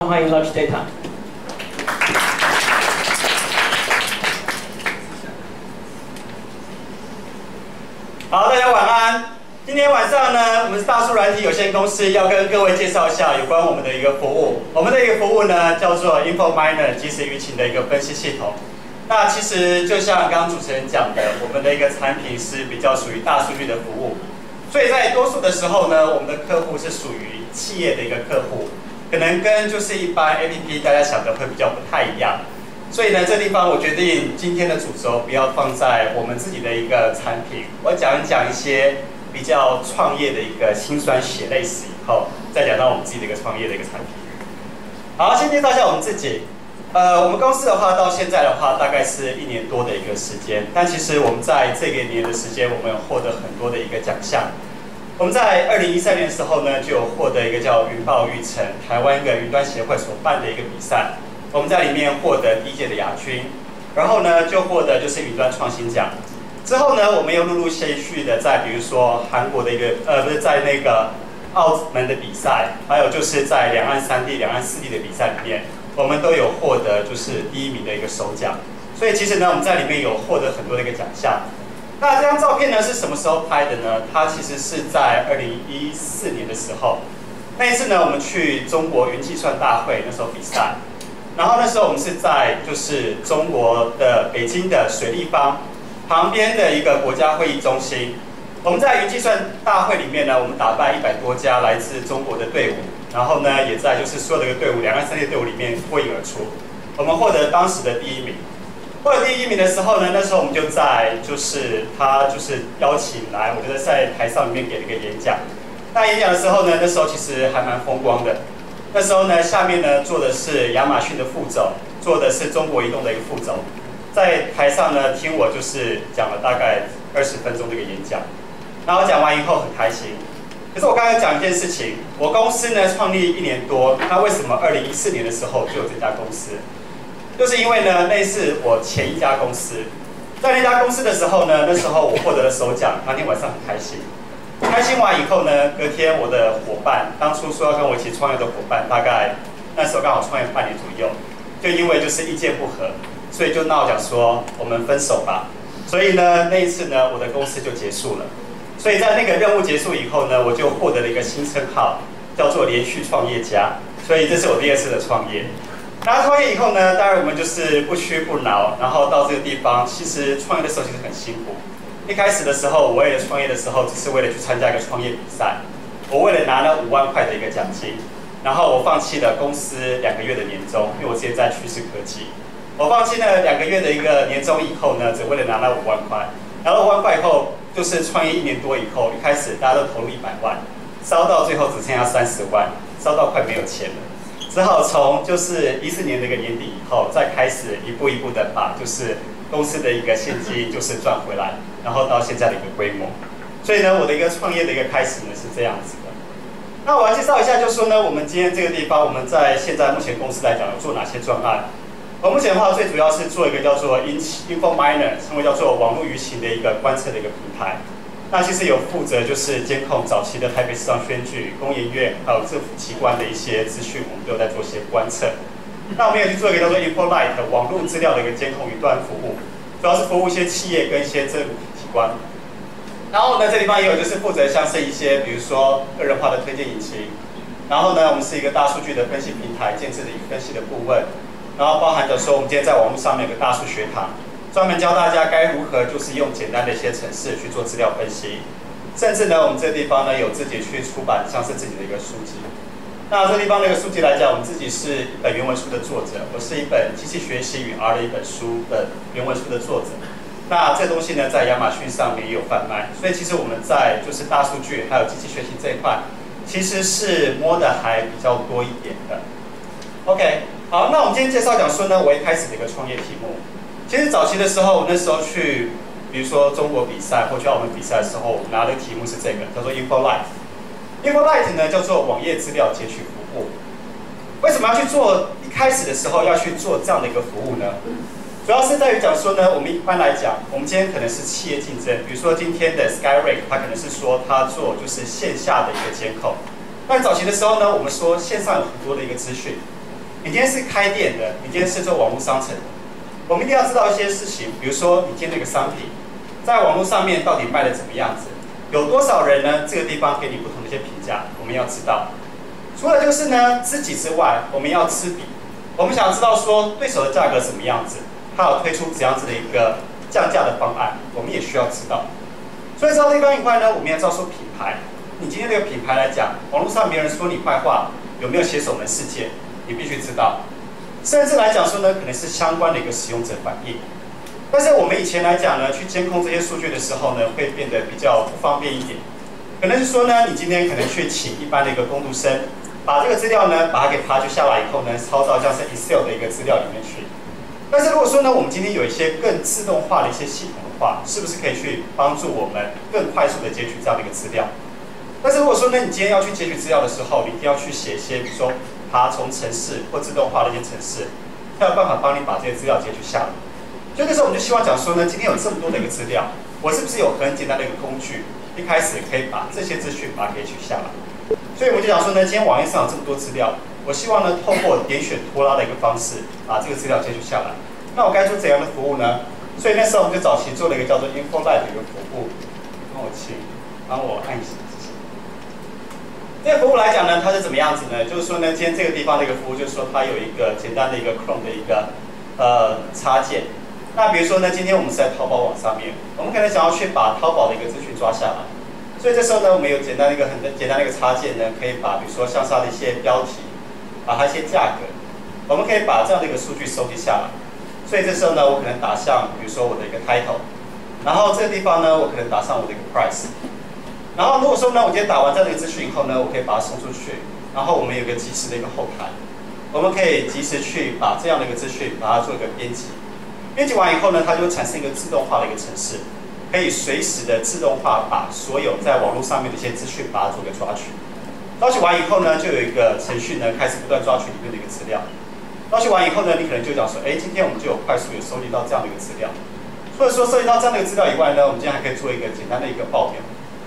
欢迎 Large Data。好，大家晚安。今天晚上呢，我们是大树软体有限公司要跟各位介绍一下有关我们的一个服务。我们的一个服务呢，叫做 InfoMiner 即时舆情的一个分析系统。那其实就像刚刚主持人讲的，我们的一个产品是比较属于大数据的服务，所以在多数的时候呢，我们的客户是属于企业的一个客户，可能跟就是一般 APP 大家想的会比较不太一样。所以呢，这地方我决定今天的主轴不要放在我们自己的一个产品，我讲一些比较创业的一个辛酸血泪史以后，再讲到我们自己的一个创业的一个产品。好，先介绍一下我们自己。我们公司的话，到现在的话，大概是1年多的一个时间。但其实我们在这个年的时间，我们有获得很多的一个奖项。我们在2013年的时候呢，就有获得一个叫云豹育成台湾一个云端协会所办的一个比赛。我们在里面获得第1届的亚军，然后呢，就获得就是云端创新奖。之后呢，我们又陆陆续续的在比如说韩国的一个不是在那个澳门的比赛，还有就是在两岸3地、两岸4地的比赛里面。我们都有获得就是第1名的一个首奖，所以其实呢，我们在里面有获得很多的一个奖项。那这张照片呢是什么时候拍的呢？它其实是在2014年的时候，那一次呢，我们去中国云计算大会那时候比赛，然后那时候我们是在就是中国的北京的水立方旁边的一个国家会议中心，我们在云计算大会里面呢，我们打败100多家来自中国的队伍。然后呢，也在就是所有的一个队伍，两岸3地队伍里面脱颖而出，我们获得当时的第1名。获得第1名的时候呢，那时候我们就在就是他就是邀请来，我觉得在台上里面给了一个演讲。那演讲的时候呢，那时候其实还蛮风光的。那时候呢，下面呢坐的是亚马逊的副总，坐的是中国移动的一个副总，在台上呢听我就是讲了大概20分钟这个演讲。然后讲完以后很开心。可是我刚才讲一件事情，我公司呢创立1年多，那为什么2014年的时候就有这家公司？就是因为呢，那是我前一家公司，在那家公司的时候呢，那时候我获得了首奖，当天晚上很开心。开心完以后呢，隔天我的伙伴，当初说要跟我一起创业的伙伴，大概那时候刚好创业半年左右，就因为就是意见不合，所以就闹讲说我们分手吧。所以呢，那一次呢，我的公司就结束了。所以在那个任务结束以后呢，我就获得了一个新称号，叫做连续创业家。所以这是我第2次的创业。那创业以后呢，当然我们就是不屈不挠，然后到这个地方，其实创业的时候其实很辛苦。一开始的时候，我为了创业的时候，只是为了去参加一个创业比赛，我为了拿了5万块的一个奖金，然后我放弃了公司2个月的年终，因为我之前在趋势科技，我放弃了2个月的一个年终以后呢，只为了拿了5万块。拿了5万块以后，就是创业1年多以后，一开始大家都投入100万，烧到最后只剩下30万，烧到快没有钱了。只好从就是14年的一个年底以后，再开始一步一步的把就是公司的一个现金就是赚回来，然后到现在的一个规模。所以呢，我的一个创业的一个开始呢是这样子的。那我要介绍一下，就是说呢，我们今天这个地方，我们在现在目前公司来讲有做哪些专案？我目前的话，最主要是做一个叫做 InfoMiner， 称为叫做网络舆情的一个观测的一个平台。那其实有负责就是监控早期的台北市长选举、工研院还有政府机关的一些资讯，我们都有在做一些观测。那我们也去做一个叫做 InfoLight 网络资料的一个监控云端服务，主要是服务一些企业跟一些政府机关。然后呢，这地方也有就是负责像是一些比如说个人化的推荐引擎。然后呢，我们是一个大数据的分析平台建制的一个分析的部分。然后包含着说，我们今天在网络上面有个大数学堂，专门教大家该如何就是用简单的一些程式去做资料分析。甚至呢，我们这个地方呢有自己去出版像是自己的一个书籍。那这地方那个书籍来讲，我们自己是一本原文书的作者，我是一本机器学习与 R 的一本书的原文书的作者。那这东西呢，在亚马逊上面也有贩卖，所以其实我们在就是大数据还有机器学习这一块，其实是摸的还比较多一点的。OK。好，那我们今天介绍讲说呢，我一开始的一个创业题目，其实早期的时候，我那时候去，比如说中国比赛或去澳门比赛的时候，我拿的题目是这个，叫做 InfoLight。InfoLight 呢叫做网页资料截取服务。为什么要去做？一开始的时候要去做这样的一个服务呢？主要是在于讲说呢，我们一般来讲，我们今天可能是企业竞争，比如说今天的 Skyrank， 它可能是说它做就是线下的一个监控。但早期的时候呢，我们说线上有很多的一个资讯。你今天是开店的，你今天是做网络商城的，我们一定要知道一些事情，比如说你今天那个商品在网络上面到底卖的怎么样子，有多少人呢？这个地方给你不同的一些评价，我们要知道。除了就是呢知己之外，我们要知彼。我们想知道说对手的价格怎么样子，他有推出怎样子的一个降价的方案，我们也需要知道。所以知道这一块呢，我们要知道说品牌。你今天这个品牌来讲，网络上别人说你坏话，有没有写守门事件，你必须知道。甚至来讲说呢，可能是相关的一个使用者反应。但是我们以前来讲呢，去监控这些数据的时候呢，会变得比较不方便一点。可能是说呢，你今天可能去请一般的一个工读生，把这个资料呢，把它给爬取下来以后呢，抄到像是 Excel 的一个资料里面去。但是如果说呢，我们今天有一些更自动化的一些系统的话，是不是可以去帮助我们更快速的截取这样的一个资料？但是如果说呢，你今天要去截取资料的时候，你一定要去写一些，比如说爬虫程式或自动化的一些程式，才有办法帮你把这些资料截取下来。所以那时候我们就希望讲说呢，今天有这么多的一个资料，我是不是有很简单的一个工具，一开始可以把这些资讯把它给取下来？所以我们就想说呢，今天网页上有这么多资料，我希望呢，透过点选拖拉的一个方式，把这个资料截取下来。那我该做怎样的服务呢？所以那时候我们就早期做了一个叫做 InfoLight 的一个服务。帮我按一下。这个服务来讲呢，它是怎么样子呢？就是说呢，今天这个地方的一个服务，就是说它有一个简单的一个 Chrome 的一个插件。那比如说呢，今天我们是在淘宝网上面，我们可能想要去把淘宝的一个资讯抓下来，所以这时候呢，我们有很简单的一个插件呢，可以把比如说像是它的一些标题，把它一些价格，我们可以把这样的一个数据收集下来。所以这时候呢，我可能打上比如说我的一个 title， 然后这个地方呢，我可能打上我的一个 price。然后如果说呢，我今天打完这样的一个资讯以后呢，我可以把它送出去，然后我们有一个即时的一个后台，我们可以及时去把这样的一个资讯把它做一个编辑。编辑完以后呢，它就会产生一个自动化的一个程式，可以随时的自动化把所有在网络上面的一些资讯把它做一个抓取。抓取完以后呢，就有一个程序呢开始不断抓取里面的一个资料。抓取完以后呢，你可能就讲说，今天我们就有快速的收集到这样的一个资料。除了说收集到这样的一个资料以外呢，我们今天还可以做一个简单的一个报表。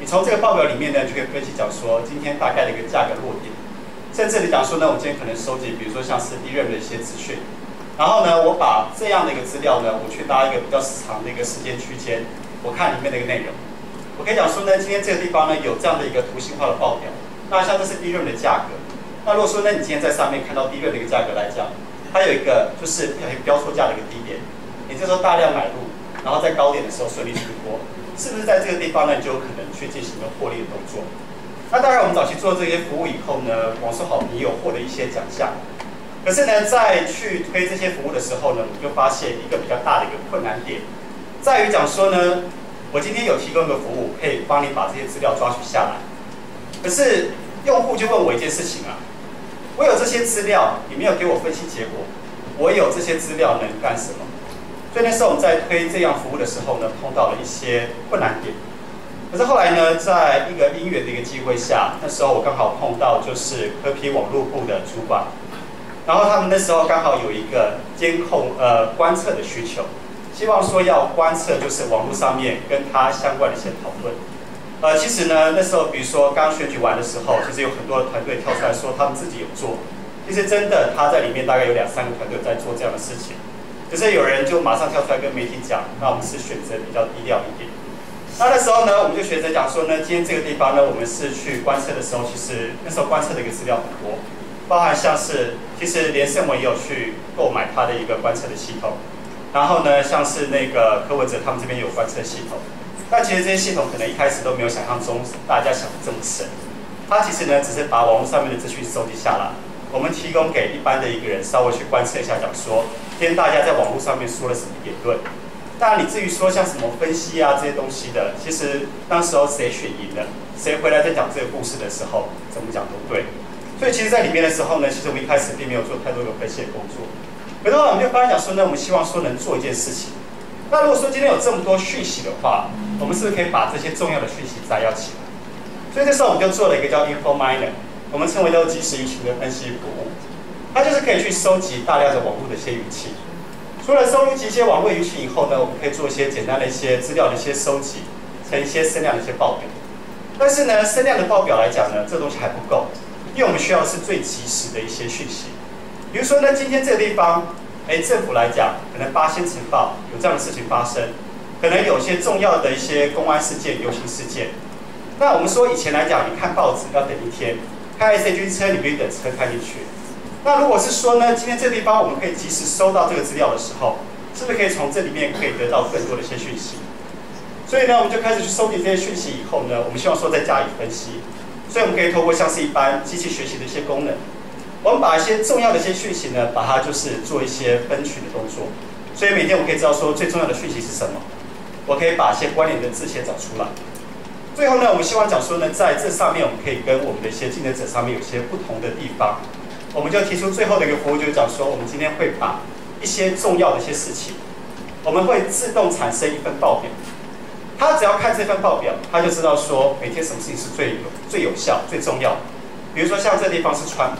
你从这个报表里面呢，就可以分析讲说今天大概的一个价格落点，甚至你讲说呢，我今天可能收集，比如说像是利润的一些资讯，然后呢，我把这样的一个资料呢，我去搭一个比较长的一个时间区间，我看里面的一个内容，我可以讲说呢，今天这个地方呢有这样的一个图形化的报表，那像这是利润的价格，那如果说呢，你今天在上面看到利润的一个价格来讲，它有一个就是标错价的一个低点，你这时候大量买入，然后在高点的时候顺利出脱。是不是在这个地方呢，你就有可能去进行一个获利的动作？那当然，我们早期做这些服务以后呢，广受好评，也有获得一些奖项。可是呢，在去推这些服务的时候呢，我们就发现一个比较大的一个困难点，在于讲说呢，我今天有提供一个服务，可以帮你把这些资料抓取下来。可是用户就问我一件事情啊，我有这些资料，你没有给我分析结果，我有这些资料能干什么？所以那时候我们在推这样服务的时候呢，碰到了一些困难点。可是后来呢，在一个因缘的一个机会下，那时候我刚好碰到就是科批网络部的主管，然后他们那时候刚好有一个监控观测的需求，希望说要观测就是网络上面跟他相关的一些讨论。其实呢，那时候比如说刚选举完的时候，其实有很多的团队跳出来说他们自己有做，其实真的他在里面大概有2、3个团队在做这样的事情。可是有人就马上跳出来跟媒体讲，那我们是选择比较低调一点。那时候呢，我们就选择讲说呢，今天这个地方呢，我们是去观测的时候，其实那时候观测的一个资料很多，包含像是其实连胜文也有去购买他的一个观测的系统，然后呢，像是那个柯文哲他们这边有观测系统，但其实这些系统可能一开始都没有想象中大家想的这么深，它其实呢只是把网络上面的资讯收集下来，我们提供给一般的一个人稍微去观测一下，讲说今天大家在网络上面说了什么言论。当然，你至于说像什么分析啊这些东西的，其实当时候谁选赢了，谁回来再讲这个故事的时候，怎么讲都对。所以其实，在里面的时候呢，其实我们一开始并没有做太多的分析的工作。可是后来我们就发现讲说呢，我们希望说能做一件事情。那如果说今天有这么多讯息的话，我们是不是可以把这些重要的讯息摘要起来？所以这时候我们就做了一个叫 InfoMiner， 我们称为叫即时舆情的分析服务。它就是可以去收集大量的网络的一些语气。除了收集一些网络舆情以后呢，我们可以做一些简单的一些资料的一些收集，成一些声量的一些报表。但是呢，声量的报表来讲呢，这东西还不够，因为我们需要的是最及时的一些讯息。比如说呢，今天这个地方，政府来讲，可能八仙城堡有这样的事情发生，可能有些重要的一些公安事件、游行事件。那我们说以前来讲，你看报纸要等一天，开 SH 车你必须等车开进去。那如果是说呢，今天这个地方我们可以及时收到这个资料的时候，是不是可以从这里面可以得到更多的一些讯息？所以呢，我们就开始去收集这些讯息以后呢，我们希望说再加以分析。所以我们可以透过像是一般机器学习的一些功能，我们把一些重要的一些讯息呢，把它就是做一些分群的动作。所以每天我们可以知道说最重要的讯息是什么，我可以把一些关联的字先找出来。最后呢，我们希望讲说呢，在这上面我们可以跟我们的一些竞争者上面有一些不同的地方，我们就提出最后的一个服务，就是讲说我们今天会把一些重要的一些事情，我们会自动产生一份报表。他只要看这份报表，他就知道说每天什么事情是最有效、最重要的。比如说像这地方是川普，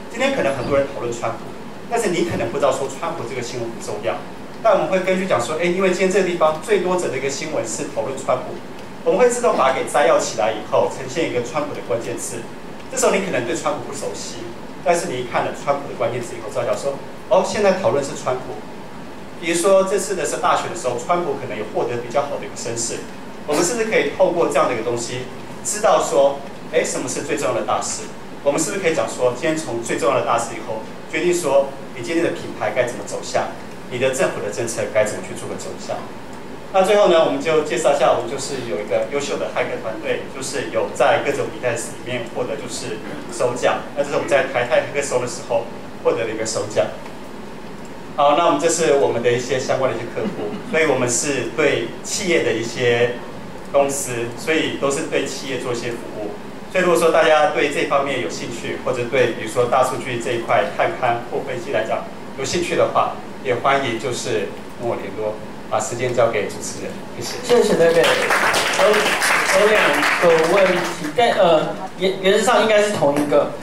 今天可能很多人讨论川普，但是你可能不知道说川普这个新闻很重要。但我们会根据讲说，因为今天这个地方最多者的一个新闻是讨论川普，我们会自动把它给摘要起来以后，呈现一个川普的关键字。这时候你可能对川普不熟悉，但是你一看了川普的关键字以后，知道说，现在讨论是川普。比如说这次的是大选的时候，川普可能有获得比较好的一个声势，我们是不是可以透过这样的一个东西，知道说，什么是最重要的大事？我们是不是可以讲说，今天从最重要的大事以后，决定说你今天的品牌该怎么走向，你的政府的政策该怎么去做个走向？那最后呢，我们就介绍一下，我们就是有一个优秀的骇客团队，就是有在各种比赛里面获得就是首奖。那这是我们在台泰骇客收的时候获得的一个首奖。好，那我们这是我们的一些相关的一些客户，所以我们是对企业的一些公司，所以都是对企业做一些服务。所以如果说大家对这方面有兴趣，或者对比如说大数据这一块探勘或分析来讲有兴趣的话，也欢迎就是跟我联络，把时间交给主持人，谢谢。谢谢David。有两个问题，但原则上应该是同一个。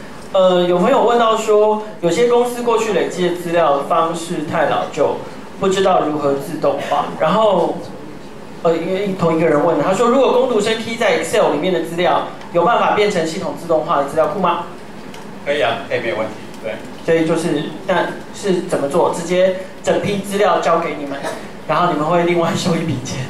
有朋友问到说，有些公司过去累积的资料方式太老旧，不知道如何自动化。然后，因为同一个人问，他说，如果工读生 key 在 Excel 里面的资料，有办法变成系统自动化的资料库吗？可以啊，没有问题。对。所以那是怎么做？直接整批资料交给你们，然后你们会另外收一笔钱。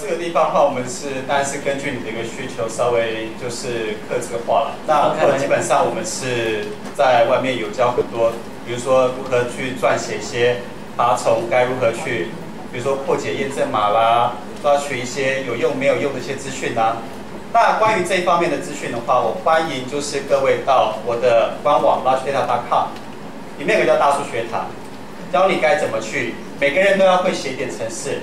这个地方的话，我们当然是根据你的一个需求，稍微就是客制化了。那基本上我们是在外面有教很多，比如说如何去撰写一些爬虫，该如何去，比如说破解验证码啦，抓取一些有用没有用的一些资讯啦。那关于这一方面的资讯的话，我欢迎就是各位到我的官网 largedata.com， 里面有个叫大数学堂，教你该怎么去，每个人都要会写一点程式。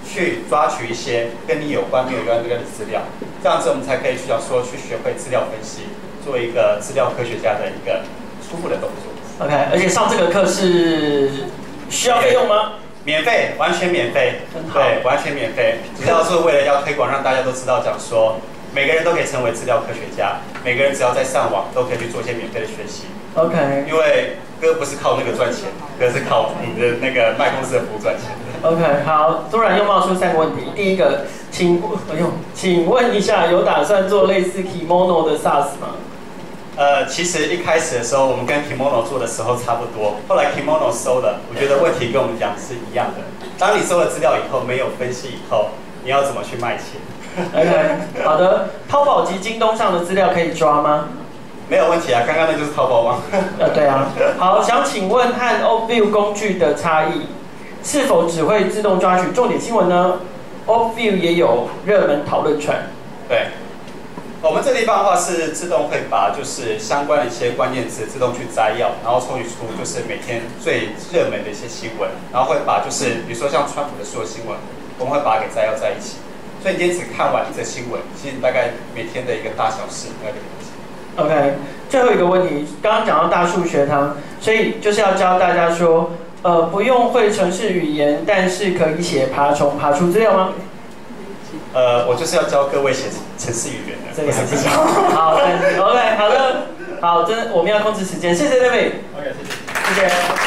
去抓取一些跟你有关、没有关的资料，这样子我们才可以去学会资料分析，做一个资料科学家的一个初步的动作。OK， 而且上这个课是需要费用吗？免费，完全免费。对，完全免费。主要是为了要推广，让大家都知道讲说，每个人都可以成为资料科学家，每个人只要在上网都可以去做一些免费的学习。OK。因为哥不是靠那个赚钱，哥是靠你的那个卖公司的服务赚钱。OK， 好，突然又冒出3个问题。第一个，请问一下，有打算做类似 Kimono 的 SaaS 吗？其实一开始的时候，我们跟 Kimono 做的时候差不多，后来 Kimono 收了，我觉得问题跟我们讲是一样的。当你收了资料以后，没有分析以后，你要怎么去卖钱 ？OK， 好的。淘宝及京东上的资料可以抓吗？没有问题啊，刚刚那就是淘宝网。对啊。好，想请问和 OpView 工具的差异。是否只会自动抓取重点新闻呢 ？OpView 也有热门讨论串。对，我们这地方的话是自动会把就是相关的一些关键词自动去摘要，然后抽取出就是每天最热门的一些新闻，然后会把就是比如说像川普的所有新闻，我们会把它给摘要在一起。所以你今天只看完一则新闻，其实大概每天的一个大小事那个东西。OK， 最后一个问题，刚刚讲到大数学堂，所以就是要教大家说。不用会程式语言，但是可以写爬虫爬出资料吗？我就是要教各位写程式语言的。这个还是好 ，OK， 好的，好，我们要控制时间，谢谢 David。OK， 谢谢。谢谢。